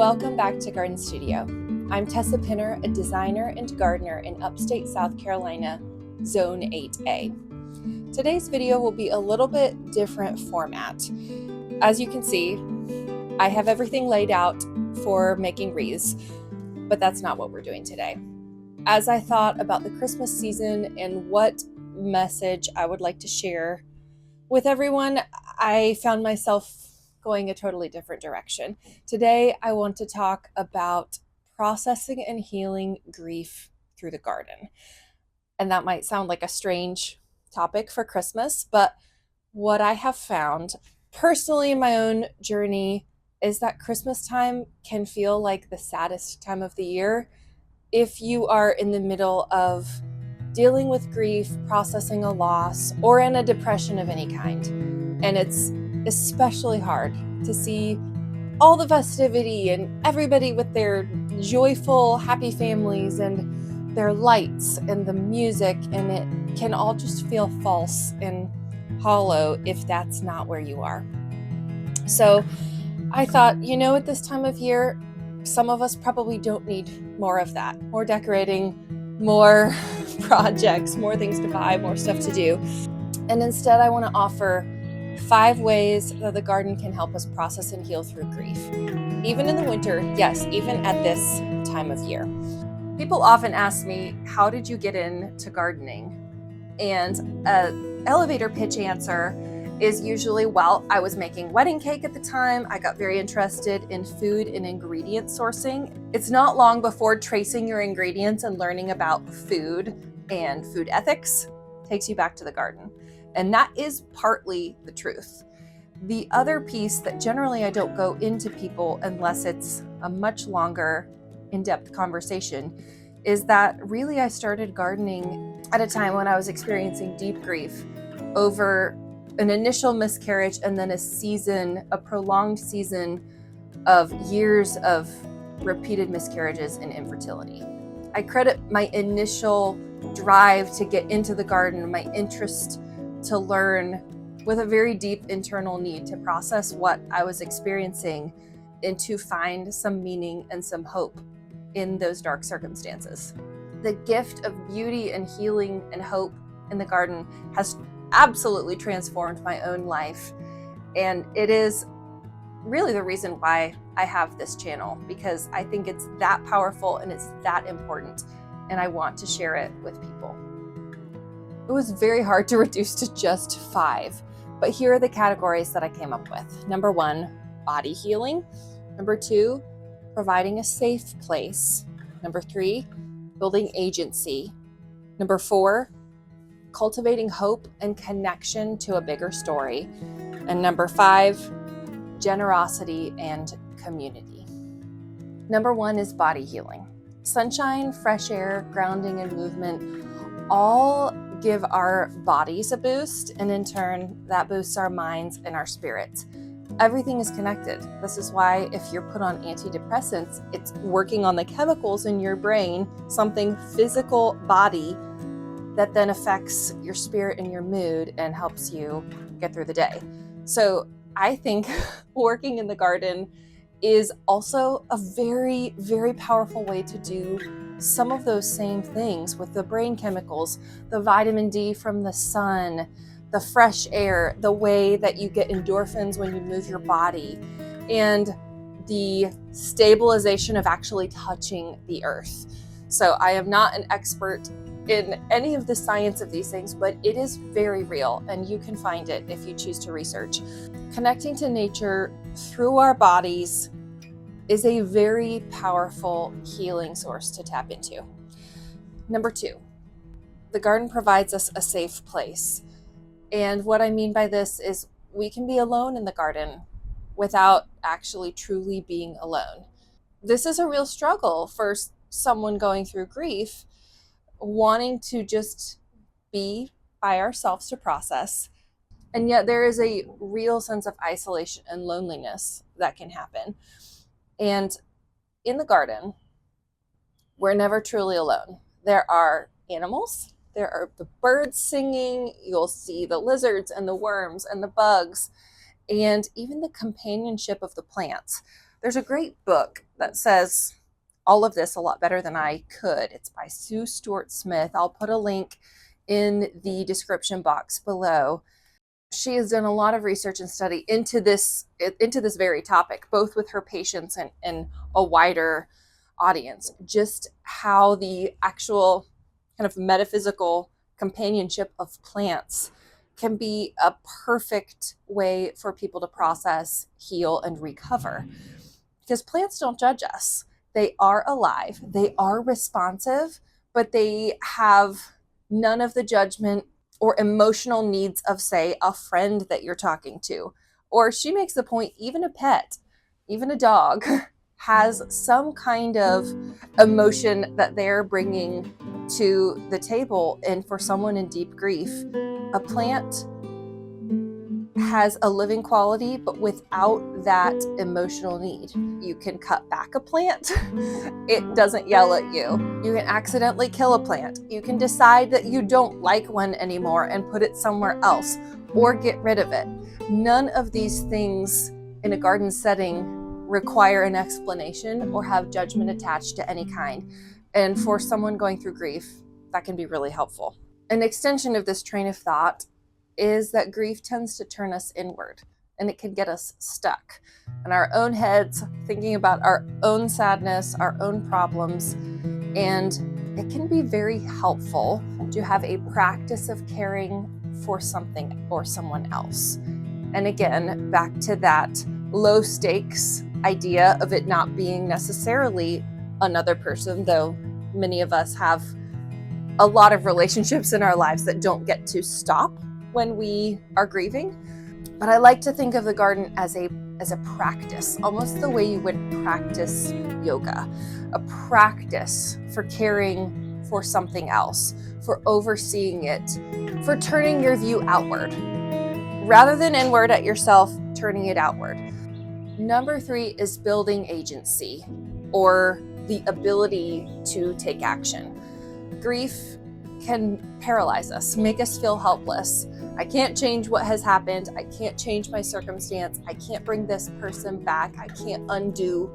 Welcome back to Garden Studio. I'm Tessa Pinner, a designer and gardener in upstate South Carolina, Zone 8A. Today's video will be a little bit different format. As you can see, I have everything laid out for making wreaths, but that's not what we're doing today. As I thought about the Christmas season and what message I would like to share with everyone, I found myself going a totally different direction. Today, I want to talk about processing and healing grief through the garden. And that might sound like a strange topic for Christmas, but what I have found personally in my own journey is that Christmas time can feel like the saddest time of the year if you are in the middle of dealing with grief, processing a loss, or in a depression of any kind. And it's especially hard to see all the festivity and everybody with their joyful, happy families and their lights and the music, and it can all just feel false and hollow if that's not where you are. So I thought, at this time of year, some of us probably don't need more of that, more decorating, more projects, more things to buy, more stuff to do. And instead, I want to offer 5 ways that the garden can help us process and heal through grief. Even in the winter, yes, even at this time of year. People often ask me, how did you get into gardening? And an elevator pitch answer is usually, well, I was making wedding cake at the time. I got very interested in food and ingredient sourcing. It's not long before tracing your ingredients and learning about food and food ethics takes you back to the garden. And that is partly the truth. The other piece that generally I don't go into people unless it's a much longer, in-depth conversation is that really I started gardening at a time when I was experiencing deep grief over an initial miscarriage and then a prolonged season of years of repeated miscarriages and infertility. I credit my initial drive to get into the garden, my interest to learn, with a very deep internal need to process what I was experiencing and to find some meaning and some hope in those dark circumstances. The gift of beauty and healing and hope in the garden has absolutely transformed my own life. And it is really the reason why I have this channel, because I think it's that powerful and it's that important, and I want to share it with people. It was very hard to reduce to just 5, but here are the categories that I came up with. Number 1, body healing. Number 2, providing a safe place. Number 3, building agency. Number 4, cultivating hope and connection to a bigger story. And number 5, generosity and community. Number 1 is body healing. Sunshine, fresh air, grounding, and movement all give our bodies a boost, and in turn, that boosts our minds and our spirits. Everything is connected. This is why if you're put on antidepressants, it's working on the chemicals in your brain, something physical body that then affects your spirit and your mood and helps you get through the day. So I think working in the garden is also a very, very powerful way to do some of those same things with the brain chemicals, the vitamin D from the sun, the fresh air, the way that you get endorphins when you move your body, and the stabilization of actually touching the earth. So I am not an expert in any of the science of these things, but it is very real, and you can find it if you choose to research. Connecting to nature through our bodies is a very powerful healing source to tap into. Number 2, the garden provides us a safe place. And what I mean by this is we can be alone in the garden without actually truly being alone. This is a real struggle for someone going through grief, wanting to just be by ourselves to process. And yet there is a real sense of isolation and loneliness that can happen. And in the garden, we're never truly alone. There are animals, there are the birds singing, you'll see the lizards and the worms and the bugs, and even the companionship of the plants. There's a great book that says all of this a lot better than I could. It's by Sue Stewart Smith. I'll put a link in the description box below. She has done a lot of research and study into this very topic, both with her patients and a wider audience, just how the actual kind of metaphysical companionship of plants can be a perfect way for people to process, heal, and recover. Because plants don't judge us. They are alive, they are responsive, but they have none of the judgment or emotional needs of, say, a friend that you're talking to. Or she makes the point, even a pet, even a dog, has some kind of emotion that they're bringing to the table. And for someone in deep grief, a plant has a living quality, but without that emotional need. You can cut back a plant. It doesn't yell at you. You can accidentally kill a plant. You can decide that you don't like one anymore and put it somewhere else or get rid of it. None of these things in a garden setting require an explanation or have judgment attached to any kind. And for someone going through grief, that can be really helpful. An extension of this train of thought is that grief tends to turn us inward, and it can get us stuck in our own heads, thinking about our own sadness, our own problems. And it can be very helpful to have a practice of caring for something or someone else. And again, back to that low stakes idea of it not being necessarily another person, though many of us have a lot of relationships in our lives that don't get to stop when we are grieving. But I like to think of the garden as a practice, almost the way you would practice yoga, a practice for caring for something else, for overseeing it, for turning your view outward. Rather than inward at yourself, turning it outward. Number 3 is building agency, or the ability to take action. Grief can paralyze us, make us feel helpless. I can't change what has happened. I can't change my circumstance. I can't bring this person back. I can't undo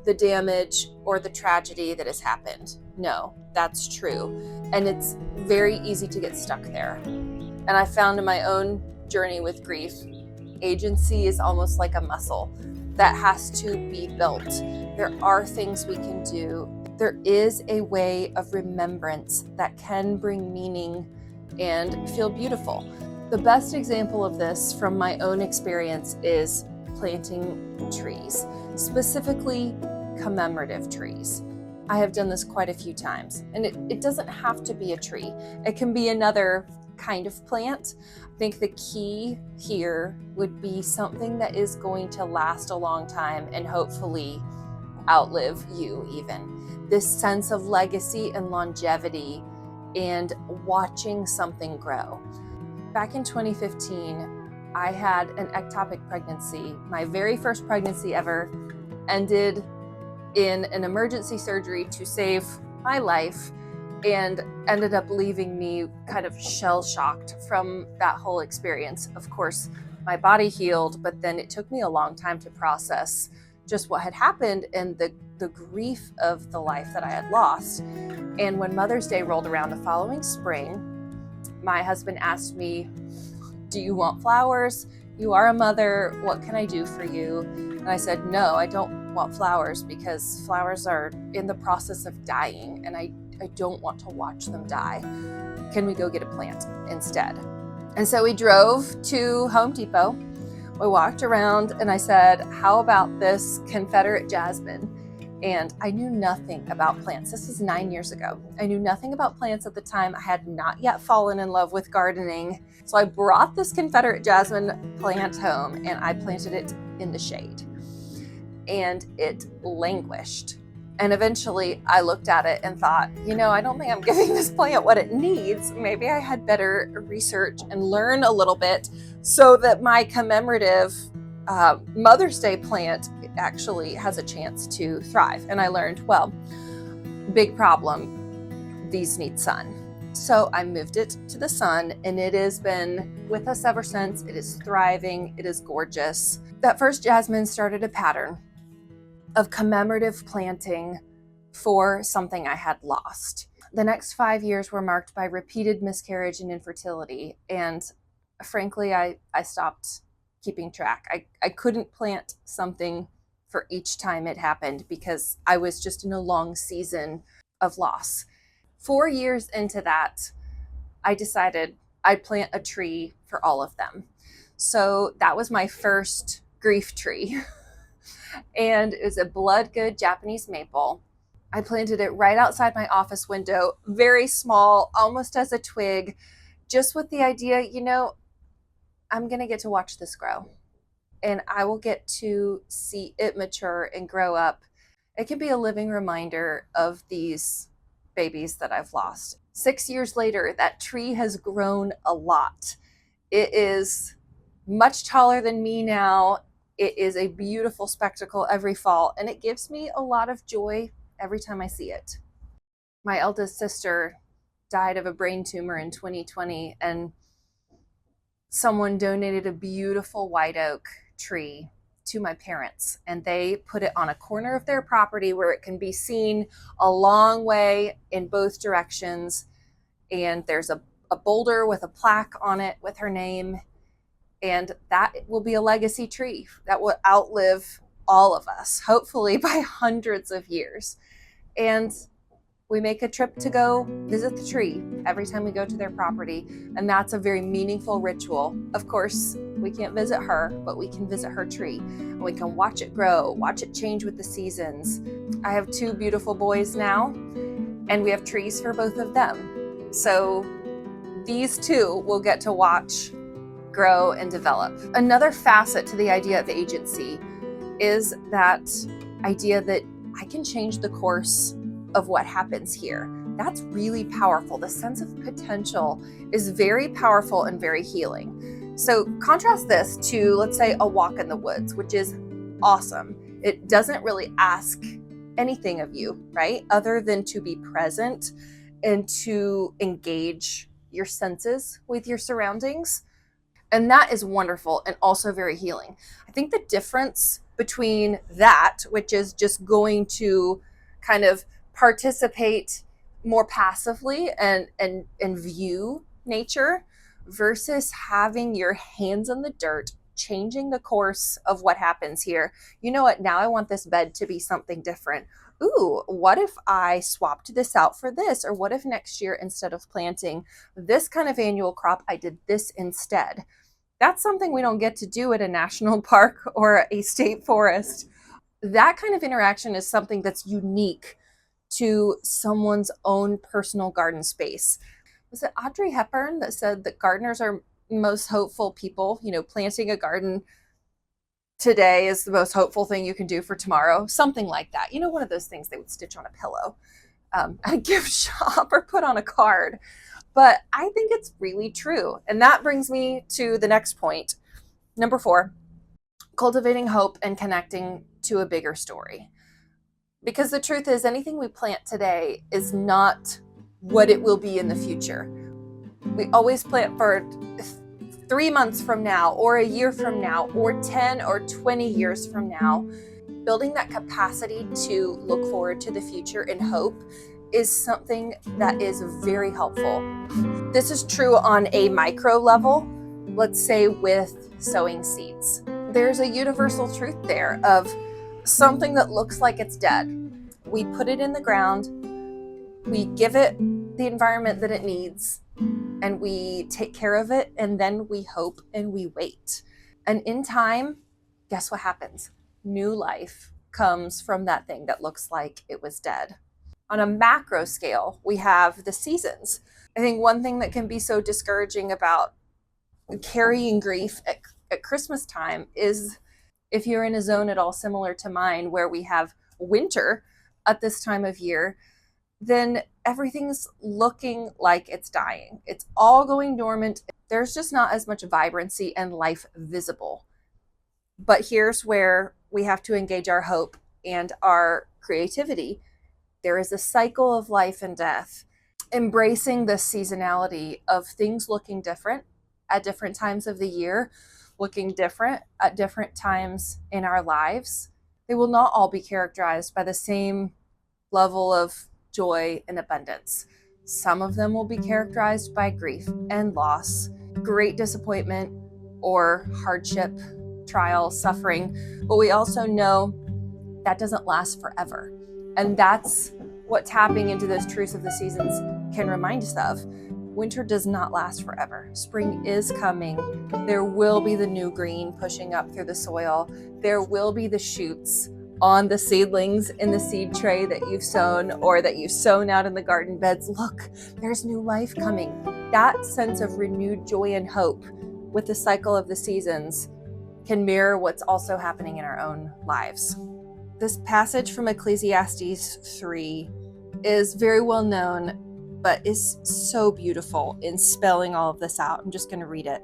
the damage or the tragedy that has happened. No, that's true. And it's very easy to get stuck there. And I found in my own journey with grief, agency is almost like a muscle that has to be built. There are things we can do. There is a way of remembrance that can bring meaning and feel beautiful. The best example of this from my own experience is planting trees, specifically commemorative trees. I have done this quite a few times, and it doesn't have to be a tree. It can be another kind of plant. I think the key here would be something that is going to last a long time and hopefully outlive you even. This sense of legacy and longevity and watching something grow. Back in 2015, I had an ectopic pregnancy. My very first pregnancy ever ended in an emergency surgery to save my life and ended up leaving me kind of shell-shocked from that whole experience. Of course, my body healed, but then it took me a long time to process just what had happened and the grief of the life that I had lost. And when Mother's Day rolled around the following spring, my husband asked me, "Do you want flowers? You are a mother. What can I do for you?" And I said, "No, I don't want flowers because flowers are in the process of dying and I don't want to watch them die. Can we go get a plant instead?" And so we drove to Home Depot. We walked around and I said, "How about this Confederate jasmine?" And I knew nothing about plants. This was 9 years ago. I knew nothing about plants at the time. I had not yet fallen in love with gardening. So I brought this Confederate jasmine plant home and I planted it in the shade. And it languished. And eventually I looked at it and thought, I don't think I'm giving this plant what it needs. Maybe I had better research and learn a little bit so that my commemorative Mother's Day plant actually has a chance to thrive. And I learned, big problem, these need sun. So I moved it to the sun and it has been with us ever since. It is thriving. It is gorgeous. That first jasmine started a pattern. of commemorative planting for something I had lost. The next 5 years were marked by repeated miscarriage and infertility, and frankly, I stopped keeping track. I couldn't plant something for each time it happened because I was just in a long season of loss. 4 years into that, I decided I'd plant a tree for all of them. So that was my first grief tree. And it was a blood good Japanese maple. I planted it right outside my office window, very small, almost as a twig, just with the idea, I'm going to get to watch this grow and I will get to see it mature and grow up. It can be a living reminder of these babies that I've lost. 6 years later, that tree has grown a lot. It is much taller than me now. It is a beautiful spectacle every fall, and it gives me a lot of joy every time I see it. My eldest sister died of a brain tumor in 2020, and someone donated a beautiful white oak tree to my parents, and they put it on a corner of their property where it can be seen a long way in both directions. And there's a boulder with a plaque on it with her name. And that will be a legacy tree that will outlive all of us, hopefully by hundreds of years. And we make a trip to go visit the tree every time we go to their property. And that's a very meaningful ritual. Of course, we can't visit her, but we can visit her tree. And we can watch it grow, watch it change with the seasons. I have 2 beautiful boys now, and we have trees for both of them. So these 2 will get to watch grow and develop. Another facet to the idea of agency is that idea that I can change the course of what happens here. That's really powerful. The sense of potential is very powerful and very healing. So contrast this to, let's say, a walk in the woods, which is awesome. It doesn't really ask anything of you, right? Other than to be present and to engage your senses with your surroundings. And that is wonderful and also very healing. I think the difference between that, which is just going to kind of participate more passively and view nature, versus having your hands in the dirt, changing the course of what happens here. You know what? Now I want this bed to be something different. Ooh, what if I swapped this out for this? Or what if next year, instead of planting this kind of annual crop, I did this instead? That's something we don't get to do at a national park or a state forest. That kind of interaction is something that's unique to someone's own personal garden space. Was it Audrey Hepburn that said that gardeners are most hopeful people? Planting a garden today is the most hopeful thing you can do for tomorrow. Something like that. One of those things they would stitch on a pillow at a gift shop or put on a card. But I think it's really true. And that brings me to the next point. Number 4, cultivating hope and connecting to a bigger story. Because the truth is, anything we plant today is not what it will be in the future. We always plant for 3 months from now, or a year from now, or 10 or 20 years from now. Building that capacity to look forward to the future and hope is something that is very helpful. This is true on a micro level, let's say with sowing seeds. There's a universal truth there of something that looks like it's dead. We put it in the ground, we give it the environment that it needs, and we take care of it, and then we hope and we wait. And in time, guess what happens? New life comes from that thing that looks like it was dead. On a macro scale, we have the seasons. I think one thing that can be so discouraging about carrying grief at Christmas time is, if you're in a zone at all similar to mine where we have winter at this time of year, then everything's looking like it's dying. It's all going dormant. There's just not as much vibrancy and life visible. But here's where we have to engage our hope and our creativity. There is a cycle of life and death. Embracing the seasonality of things looking different at different times of the year, looking different at different times in our lives, They will not all be characterized by the same level of joy and abundance. Some of them will be characterized by grief and loss, great disappointment or hardship, trial, suffering. But we also know that doesn't last forever. And that's what tapping into those truths of the seasons can remind us of. Winter does not last forever. Spring is coming. There will be the new green pushing up through the soil. There will be the shoots on the seedlings in the seed tray that you've sown or that you've sown out in the garden beds. Look, there's new life coming. That sense of renewed joy and hope with the cycle of the seasons can mirror what's also happening in our own lives. This passage from Ecclesiastes 3 is very well known, but is so beautiful in spelling all of this out. I'm just going to read it.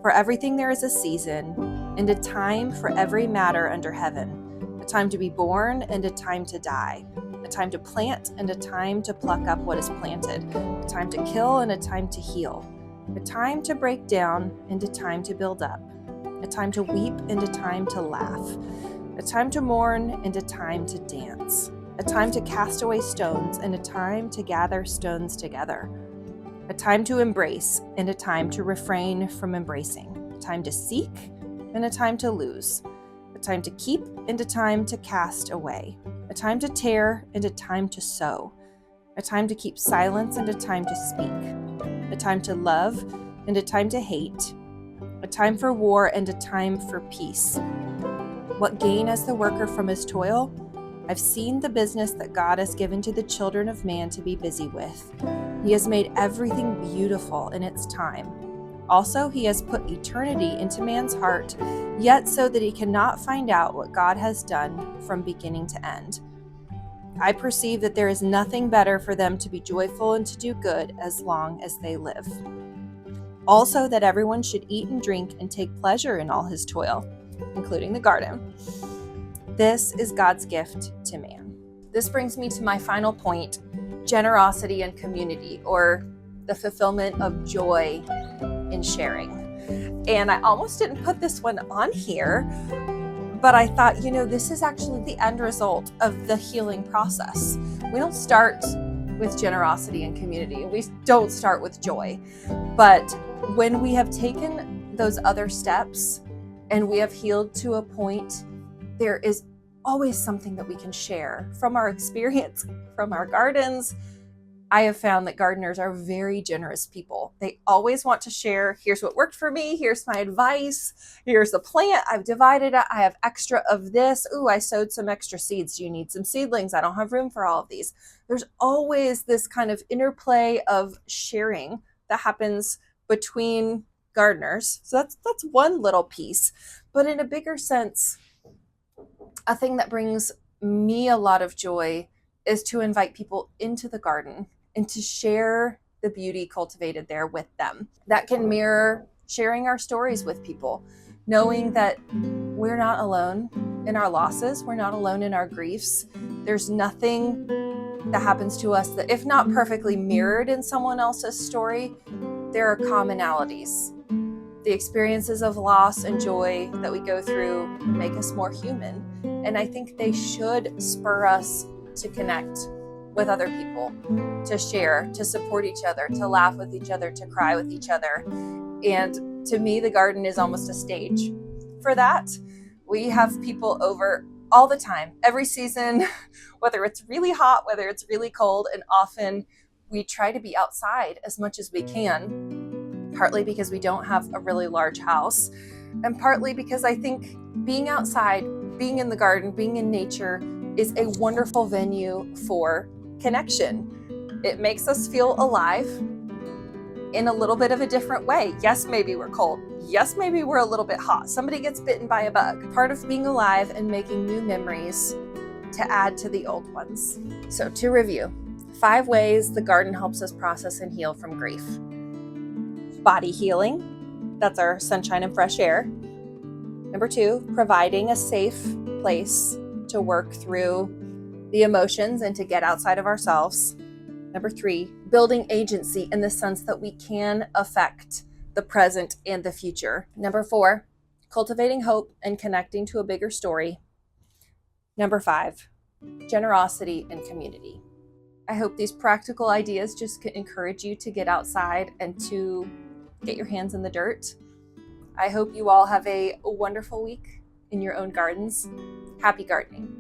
For everything there is a season, and a time for every matter under heaven, a time to be born and a time to die, a time to plant and a time to pluck up what is planted, a time to kill and a time to heal, a time to break down and a time to build up, a time to weep and a time to laugh, a time to mourn and a time to dance, a time to cast away stones and a time to gather stones together, a time to embrace and a time to refrain from embracing, a time to seek and a time to lose, a time to keep and a time to cast away, a time to tear and a time to sow, a time to keep silence and a time to speak, a time to love and a time to hate, a time for war and a time for peace. What gain has the worker from his toil? I've seen the business that God has given to the children of man to be busy with. He has made everything beautiful in its time. Also, he has put eternity into man's heart, yet so that he cannot find out what God has done from beginning to end. I perceive that there is nothing better for them to be joyful and to do good as long as they live. Also, that everyone should eat and drink and take pleasure in all his toil, including the garden. This is God's gift to man. This brings me to my final point, generosity and community, or the fulfillment of joy in sharing. And I almost didn't put this one on here, but I thought, this is actually the end result of the healing process. We don't start with generosity and community. We don't start with joy. But when we have taken those other steps and we have healed to a point, there is always something that we can share from our experience, from our gardens. I have found that gardeners are very generous people. They always want to share, here's what worked for me, here's my advice, here's the plant, I've divided it, I have extra of this, ooh, I sowed some extra seeds, do you need some seedlings? I don't have room for all of these. There's always this kind of interplay of sharing that happens between gardeners. So that's one little piece. But in a bigger sense, a thing that brings me a lot of joy is to invite people into the garden and to share the beauty cultivated there with them. That can mirror sharing our stories with people, knowing that we're not alone in our losses, we're not alone in our griefs. There's nothing that happens to us that, if not perfectly mirrored in someone else's story, there are commonalities. The experiences of loss and joy that we go through make us more human. And I think they should spur us to connect with other people, to share, to support each other, to laugh with each other, to cry with each other. And to me, the garden is almost a stage for that. We have people over all the time, every season, whether it's really hot, whether it's really cold, and often we try to be outside as much as we can, partly because we don't have a really large house, and partly because I think being outside, being in the garden, being in nature is a wonderful venue for connection. It makes us feel alive in a little bit of a different way. Yes, maybe we're cold. Yes, maybe we're a little bit hot. Somebody gets bitten by a bug. Part of being alive and making new memories to add to the old ones. So to review, 5 ways the garden helps us process and heal from grief. Body healing, that's our sunshine and fresh air. Number 2, providing a safe place to work through the emotions and to get outside of ourselves. Number 3, building agency in the sense that we can affect the present and the future. Number 4, cultivating hope and connecting to a bigger story. Number 5, generosity and community. I hope these practical ideas just can encourage you to get outside and to get your hands in the dirt. I hope you all have a wonderful week in your own gardens. Happy gardening.